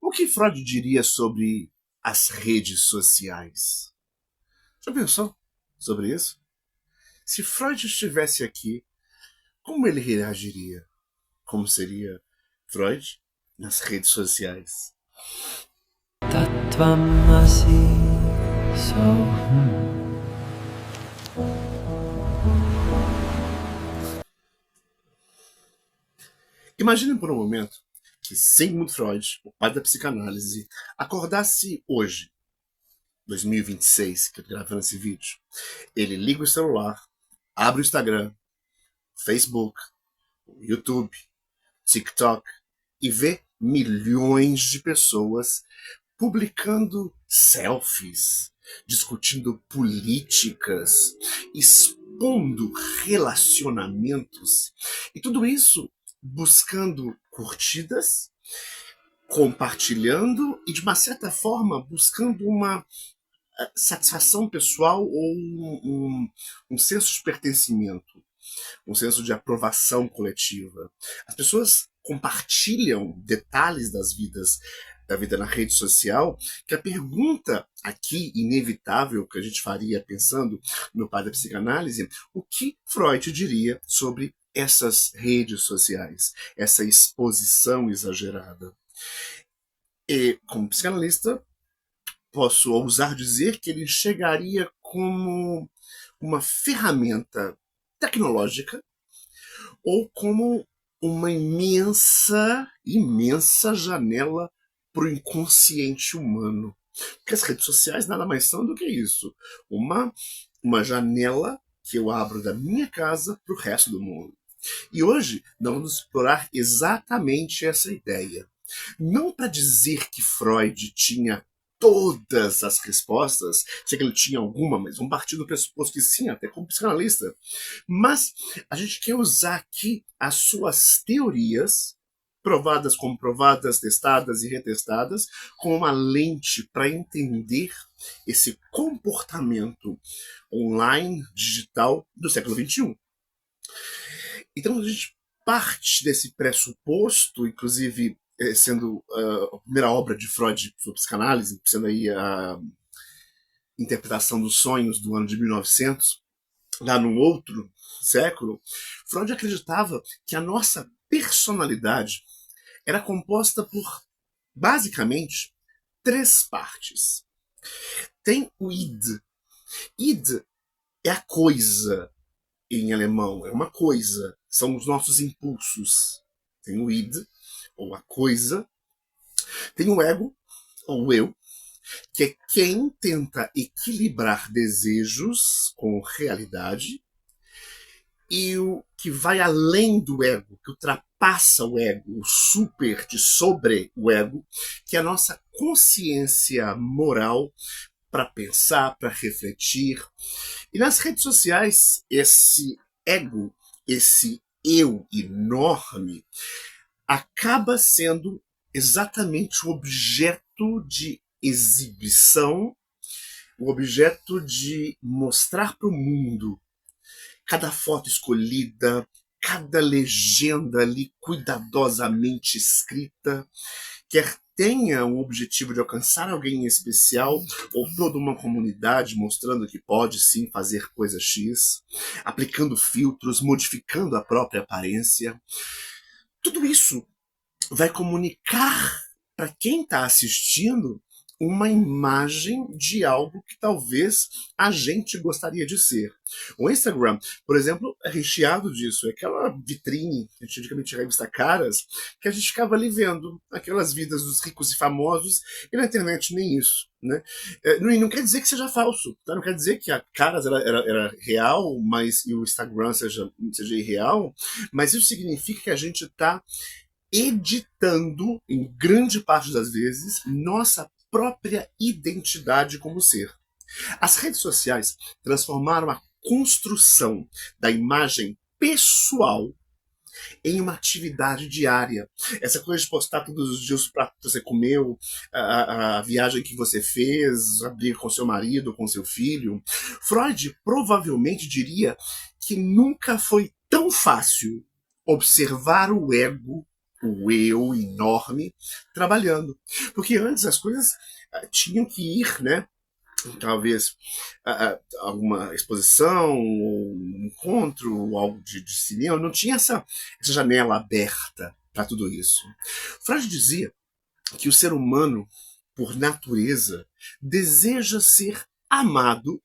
O que Freud diria sobre as redes sociais? Já pensou sobre isso? Se Freud estivesse aqui, como ele reagiria? Como seria Freud nas redes sociais? Tattvamasi soham. Imagine por um momento que Sigmund Freud, o pai da psicanálise, acordasse hoje, 2026, que eu tô gravando esse vídeo. Ele liga o celular, abre o Instagram, Facebook, YouTube, TikTok e vê milhões de pessoas publicando selfies, discutindo políticas, expondo relacionamentos e tudo isso buscando curtidas, compartilhando e de uma certa forma buscando uma satisfação pessoal ou um senso de pertencimento, um senso de aprovação coletiva. As pessoas compartilham detalhes da vida na rede social, que a pergunta aqui inevitável que a gente faria pensando no pai da psicanálise, o que Freud diria sobre essas redes sociais, essa exposição exagerada. E, como psicanalista, posso ousar dizer que ele enxergaria como uma ferramenta tecnológica ou como uma imensa janela para o inconsciente humano. Porque as redes sociais nada mais são do que isso. Uma janela que eu abro da minha casa para o resto do mundo. E hoje nós vamos explorar exatamente essa ideia. Não para dizer que Freud tinha todas as respostas, sei que ele tinha alguma, mas vamos partir do pressuposto que sim, até como psicanalista. Mas a gente quer usar aqui as suas teorias, provadas, comprovadas, testadas e retestadas, como uma lente para entender esse comportamento online, digital do século XXI. Então a gente parte desse pressuposto, inclusive sendo a primeira obra de Freud sobre psicanálise, sendo aí a interpretação dos sonhos do ano de 1900, lá no outro século, Freud acreditava que a nossa personalidade era composta por, basicamente, três partes. Tem o id. Id é a coisa, em alemão, é uma coisa, são os nossos impulsos. Tem o id, ou a coisa. Tem o ego, ou o eu, que é quem tenta equilibrar desejos com realidade, e o que vai além do ego, que ultrapassa o ego, o super de sobre o ego, que é a nossa consciência moral para pensar, para refletir. E nas redes sociais, esse ego, esse eu enorme, acaba sendo exatamente o objeto de exibição, o objeto de mostrar para o mundo cada foto escolhida, cada legenda ali cuidadosamente escrita, quer tenha um objetivo de alcançar alguém em especial ou toda uma comunidade mostrando que pode sim fazer coisa X, aplicando filtros, modificando a própria aparência. Tudo isso vai comunicar para quem está assistindo uma imagem de algo que talvez a gente gostaria de ser. O Instagram, por exemplo, é recheado disso. É aquela vitrine, antigamente revista Caras, que a gente ficava ali vendo aquelas vidas dos ricos e famosos, e na internet nem isso. Né? Não quer dizer que seja falso, tá? Não quer dizer que a Caras era real, mas e o Instagram seja irreal, mas isso significa que a gente está editando, em grande parte das vezes, nossa própria identidade como ser. As redes sociais transformaram a construção da imagem pessoal em uma atividade diária. Essa coisa de postar todos os dias o prato que você comeu, a viagem que você fez, a briga com seu marido, com seu filho. Freud provavelmente diria que nunca foi tão fácil observar o ego, o eu enorme trabalhando. Porque antes as coisas tinham que ir, né? Talvez alguma exposição, ou um encontro, ou algo de cinema, não tinha essa janela aberta para tudo isso. Freud dizia que o ser humano, por natureza, deseja ser amado,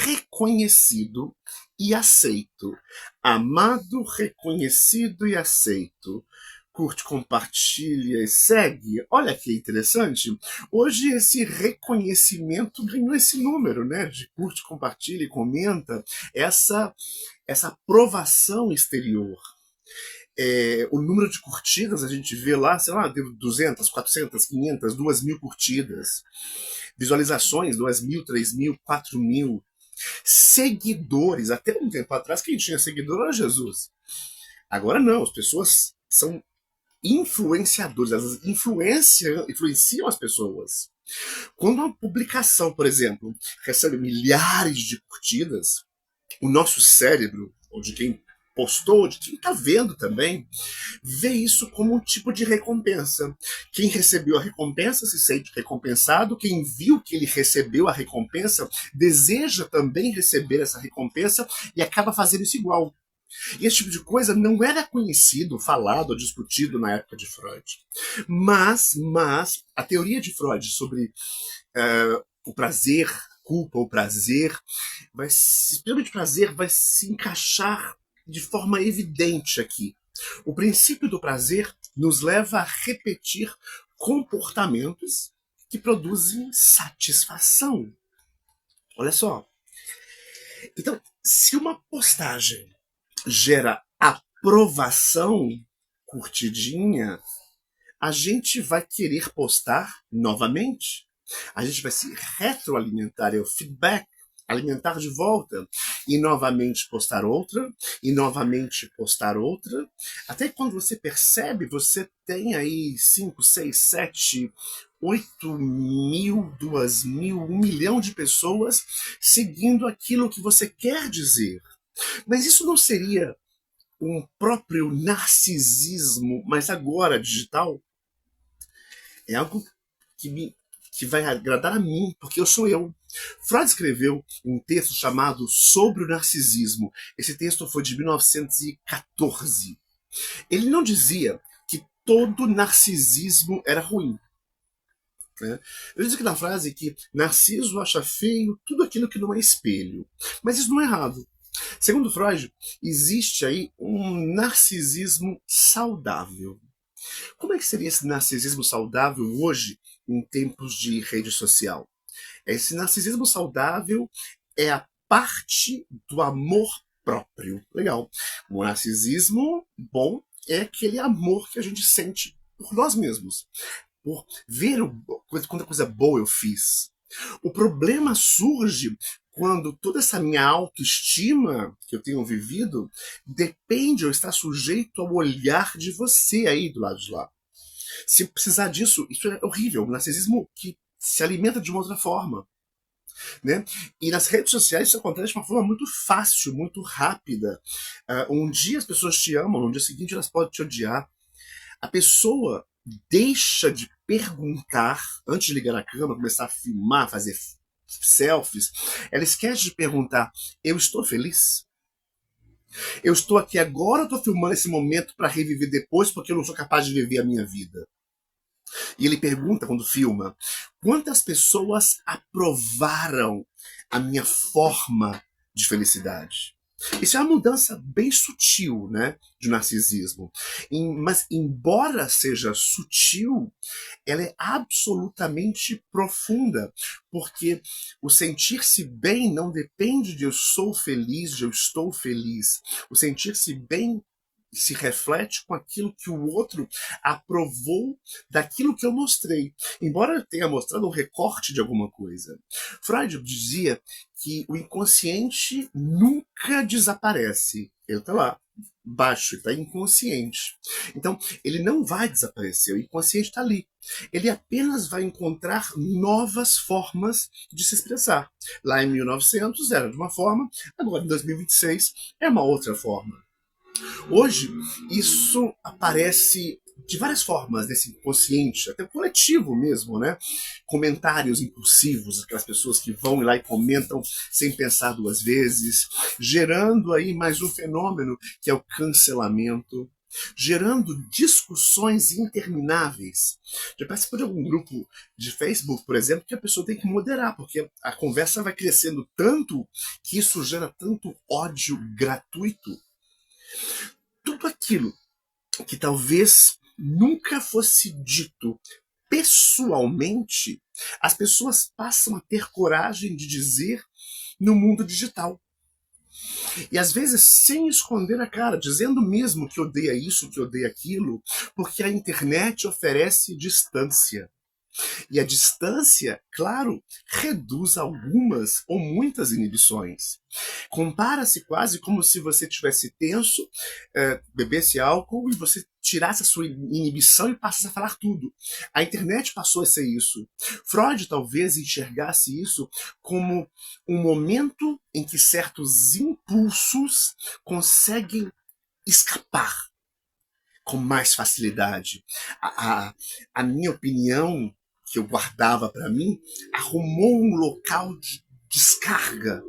reconhecido e aceito. Amado, reconhecido e aceito. Curte, compartilha e segue. Olha que interessante. Hoje esse reconhecimento ganhou esse número, né? De curte, compartilha e comenta. Essa aprovação exterior. O número de curtidas a gente vê lá, sei lá, deu 200, 400, 500, 2.000 curtidas. Visualizações, 2.000, 3.000, 4.000. Seguidores. Até um tempo atrás, quem tinha seguidor era Jesus. Agora não, as pessoas são influenciadores, elas influenciam as pessoas. Quando uma publicação, por exemplo, recebe milhares de curtidas, o nosso cérebro, ou de quem postou, de quem está vendo também, vê isso como um tipo de recompensa. Quem recebeu a recompensa se sente recompensado, quem viu que ele recebeu a recompensa deseja também receber essa recompensa e acaba fazendo isso igual. E esse tipo de coisa não era conhecido, falado ou discutido na época de Freud. Mas a teoria de Freud sobre o prazer, culpa ou prazer, especialmente o prazer, vai se encaixar de forma evidente aqui. O princípio do prazer nos leva a repetir comportamentos que produzem satisfação. Olha só. Então, se uma postagem gera aprovação, curtidinha, a gente vai querer postar novamente. A gente vai se retroalimentar, é o feedback, alimentar de volta, e novamente postar outra, e novamente postar outra, até quando você percebe, você tem aí 5, 6, 7, 8.000, 2.000, 1.000.000 de pessoas seguindo aquilo que você quer dizer. Mas isso não seria um próprio narcisismo, mas agora digital? É algo que vai agradar a mim, porque eu sou eu. Freud escreveu um texto chamado Sobre o Narcisismo. Esse texto foi de 1914. Ele não dizia que todo narcisismo era ruim. Ele diz aqui na frase que Narciso acha feio tudo aquilo que não é espelho. Mas isso não é errado. Segundo Freud, existe aí um narcisismo saudável. Como é que seria esse narcisismo saudável hoje, em tempos de rede social? Esse narcisismo saudável é a parte do amor próprio. Legal. O narcisismo bom é aquele amor que a gente sente por nós mesmos. Por ver quanta coisa boa eu fiz. O problema surge quando toda essa minha autoestima que eu tenho vivido depende ou está sujeito ao olhar de você aí do lado de lá. Se precisar disso, isso é horrível. O narcisismo que se alimenta de uma outra forma. Né? E nas redes sociais isso acontece de uma forma muito fácil, muito rápida. Um dia as pessoas te amam, no dia seguinte elas podem te odiar. A pessoa deixa de perguntar, antes de ligar a câmera, começar a filmar, fazer selfies, ela esquece de perguntar: eu estou feliz? Eu estou aqui agora, eu estou filmando esse momento para reviver depois, porque eu não sou capaz de viver a minha vida. E ele pergunta quando filma: quantas pessoas aprovaram a minha forma de felicidade? Isso é uma mudança bem sutil, né, de narcisismo. Mas, embora seja sutil, ela é absolutamente profunda, porque o sentir-se bem não depende de eu sou feliz, de eu estou feliz. O sentir-se bem se reflete com aquilo que o outro aprovou daquilo que eu mostrei, embora eu tenha mostrado um recorte de alguma coisa. Freud dizia que o inconsciente nunca desaparece. Ele está lá, baixo, está inconsciente. Então, ele não vai desaparecer, o inconsciente está ali. Ele apenas vai encontrar novas formas de se expressar. Lá em 1900 era de uma forma, agora em 2026 é uma outra forma. Hoje, isso aparece de várias formas, nesse inconsciente, até coletivo mesmo, né? Comentários impulsivos, aquelas pessoas que vão lá e comentam sem pensar duas vezes, gerando aí mais um fenômeno que é o cancelamento, gerando discussões intermináveis. Já participou de algum grupo de Facebook, por exemplo, que a pessoa tem que moderar, porque a conversa vai crescendo tanto que isso gera tanto ódio gratuito. Tudo aquilo que talvez nunca fosse dito pessoalmente, as pessoas passam a ter coragem de dizer no mundo digital. E às vezes sem esconder a cara, dizendo mesmo que odeia isso, que odeia aquilo, porque a internet oferece distância. E a distância, claro, reduz algumas ou muitas inibições. Compara-se quase como se você tivesse tenso, bebesse álcool e você tirasse a sua inibição e passasse a falar tudo. A internet passou a ser isso. Freud talvez enxergasse isso como um momento em que certos impulsos conseguem escapar com mais facilidade. A minha opinião, que eu guardava para mim, arrumou um local de descarga.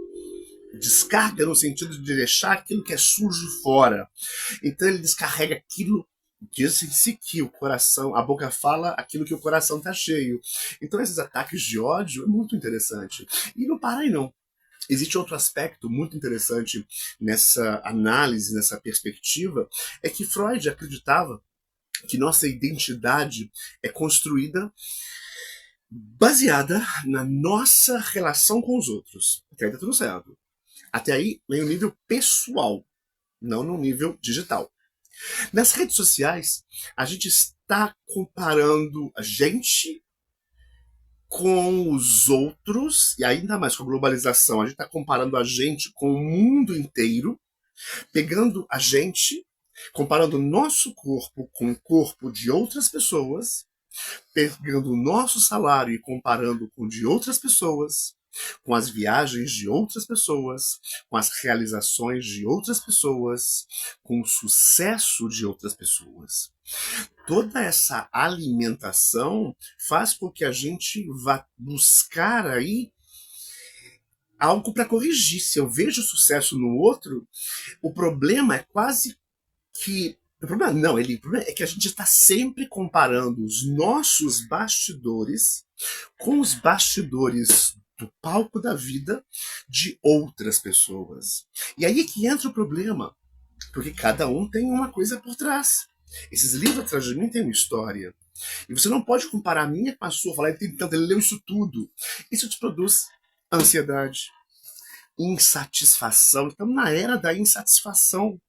Descarga no sentido de deixar aquilo que é sujo fora. Então ele descarrega aquilo, diz-se que o coração, a boca fala aquilo que o coração está cheio. Então esses ataques de ódio é muito interessante. E não para aí não. Existe outro aspecto muito interessante nessa análise, nessa perspectiva, é que Freud acreditava que nossa identidade é construída baseada na nossa relação com os outros. Até aí tá tudo certo. Até aí vem o nível pessoal, não no nível digital. Nas redes sociais, a gente está comparando a gente com os outros, e ainda mais com a globalização, a gente está comparando a gente com o mundo inteiro, pegando a gente, comparando o nosso corpo com o corpo de outras pessoas, pegando o nosso salário e comparando com o de outras pessoas, com as viagens de outras pessoas, com as realizações de outras pessoas, com o sucesso de outras pessoas. Toda essa alimentação faz com que a gente vá buscar aí algo para corrigir. Se eu vejo sucesso no outro, o problema é quase que o problema é que a gente está sempre comparando os nossos bastidores com os bastidores do palco da vida de outras pessoas. E aí é que entra o problema, porque cada um tem uma coisa por trás. Esses livros atrás de mim têm uma história. E você não pode comparar a minha com a sua, falar, ele leu isso tudo. Isso te produz ansiedade, insatisfação. Estamos na era da insatisfação,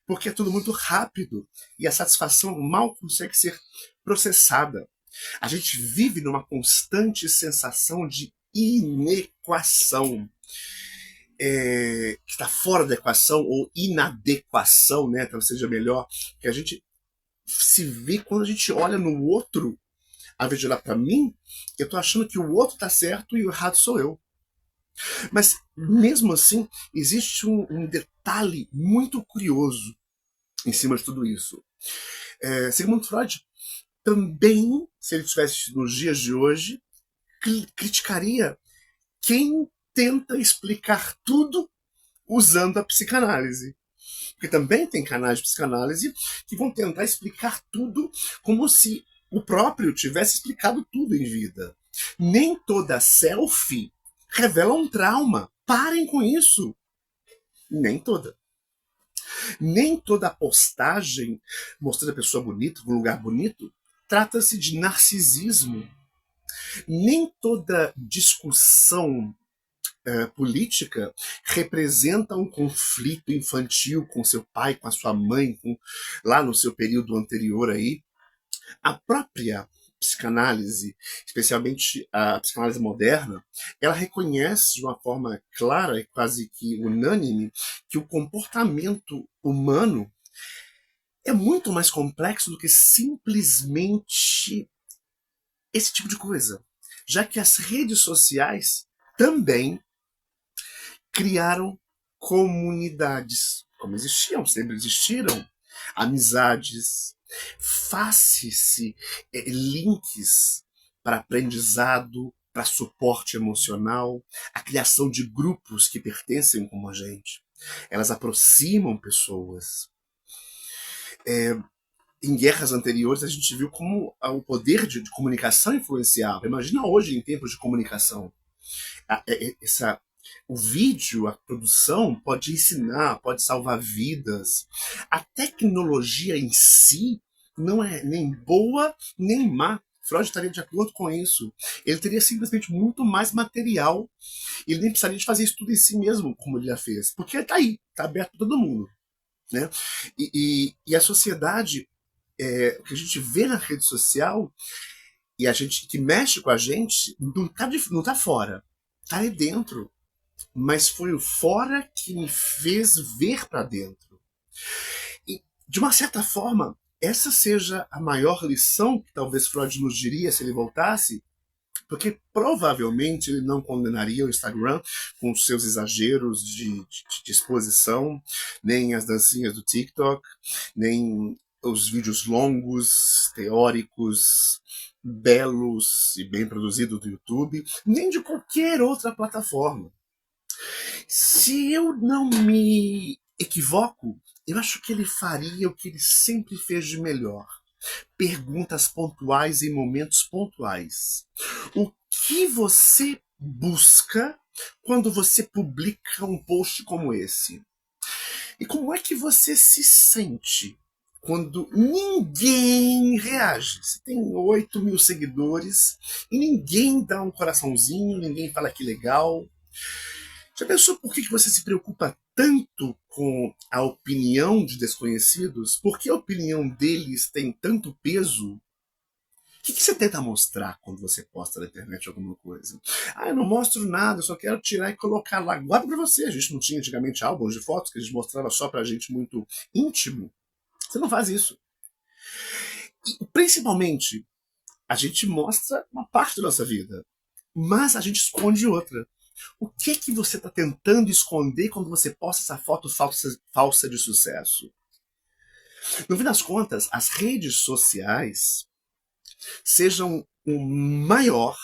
porque é tudo muito rápido e a satisfação mal consegue ser processada. A gente vive numa constante sensação de inequação, que está fora da equação, ou inadequação, né, talvez seja melhor, que a gente se vê quando a gente olha no outro, ao invés de olhar para mim, eu estou achando que o outro está certo e o errado sou eu. Mas, mesmo assim, existe um detalhe muito curioso em cima de tudo isso. Sigmund Freud também, se ele estivesse nos dias de hoje, criticaria quem tenta explicar tudo usando a psicanálise. Porque também tem canais de psicanálise que vão tentar explicar tudo como se o próprio tivesse explicado tudo em vida. Nem toda selfie revela um trauma. Parem com isso. Nem toda. Nem toda postagem mostrando a pessoa bonita, um lugar bonito, trata-se de narcisismo. Nem toda discussão política representa um conflito infantil com seu pai, com a sua mãe, lá no seu período anterior aí. A própria psicanálise, especialmente a psicanálise moderna, ela reconhece de uma forma clara e quase que unânime que o comportamento humano é muito mais complexo do que simplesmente esse tipo de coisa, já que as redes sociais também criaram comunidades. como existiam, sempre existiram, amizades, faça-se links para aprendizado, para suporte emocional, a criação de grupos que pertencem como a gente. Elas aproximam pessoas. Em guerras anteriores, a gente viu como o poder de comunicação influenciava. Imagina hoje, em tempos de comunicação. O vídeo, a produção, pode ensinar, pode salvar vidas. A tecnologia em si não é nem boa nem má. Freud estaria de acordo com isso. Ele teria simplesmente muito mais material. Ele nem precisaria de fazer isso tudo em si mesmo, como ele já fez. Porque está aí, está aberto para todo mundo. Né? E a sociedade, o que a gente vê na rede social, e a gente que mexe com a gente, não tá fora. Está aí dentro. Mas foi o fora que me fez ver para dentro. E, de uma certa forma, essa seja a maior lição que talvez Freud nos diria se ele voltasse, porque provavelmente ele não condenaria o Instagram com os seus exageros de exposição, nem as dancinhas do TikTok, nem os vídeos longos, teóricos, belos e bem produzidos do YouTube, nem de qualquer outra plataforma. Se eu não me equivoco, eu acho que ele faria o que ele sempre fez de melhor. Perguntas pontuais em momentos pontuais. O que você busca quando você publica um post como esse? E como é que você se sente quando ninguém reage? Você tem 8 mil seguidores e ninguém dá um coraçãozinho, ninguém fala que legal. Já pensou por que você se preocupa tanto com a opinião de desconhecidos? Por que a opinião deles tem tanto peso? O que você tenta mostrar quando você posta na internet alguma coisa? Eu não mostro nada, eu só quero tirar e colocar lá. Guarda pra você. A gente não tinha antigamente álbuns de fotos que a gente mostrava só pra gente muito íntimo. Você não faz isso. E, principalmente, a gente mostra uma parte da nossa vida, mas a gente esconde outra. O que você está tentando esconder quando você posta essa foto falsa de sucesso? No fim das contas, as redes sociais sejam o maior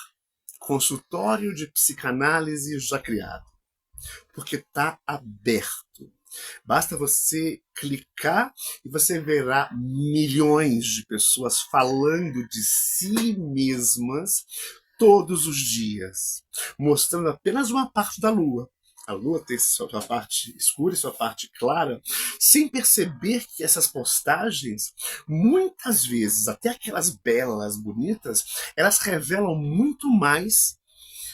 consultório de psicanálise já criado. Porque está aberto. Basta você clicar e você verá milhões de pessoas falando de si mesmas todos os dias, mostrando apenas uma parte da Lua. A Lua tem sua parte escura e sua parte clara, sem perceber que essas postagens, muitas vezes, até aquelas belas, bonitas, elas revelam muito mais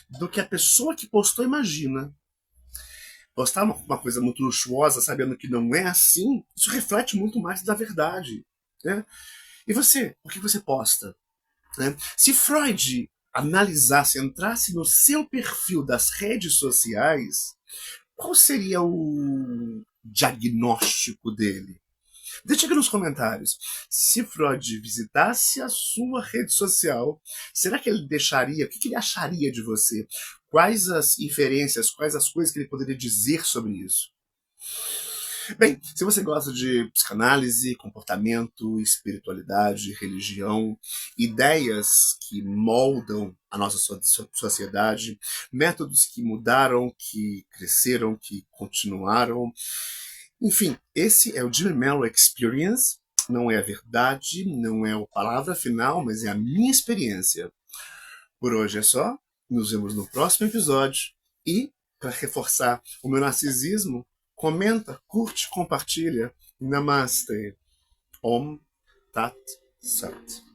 do que a pessoa que postou imagina. Postar uma coisa muito luxuosa, sabendo que não é assim, isso reflete muito mais da verdade. Né? E você? O que você posta? Né? Se Freud analisasse, entrasse no seu perfil das redes sociais, qual seria o diagnóstico dele? Deixa aqui nos comentários. Se Freud visitasse a sua rede social, será que ele deixaria? O que ele acharia de você? Quais as inferências, quais as coisas que ele poderia dizer sobre isso? Bem, se você gosta de psicanálise, comportamento, espiritualidade, religião, ideias que moldam a nossa sociedade, métodos que mudaram, que cresceram, que continuaram, enfim, esse é o Jimmy Mello Experience. Não é a verdade, não é a palavra final, mas é a minha experiência. Por hoje é só. Nos vemos no próximo episódio. E, para reforçar o meu narcisismo, comenta, curte, compartilha. Namaste. Om Tat Sat.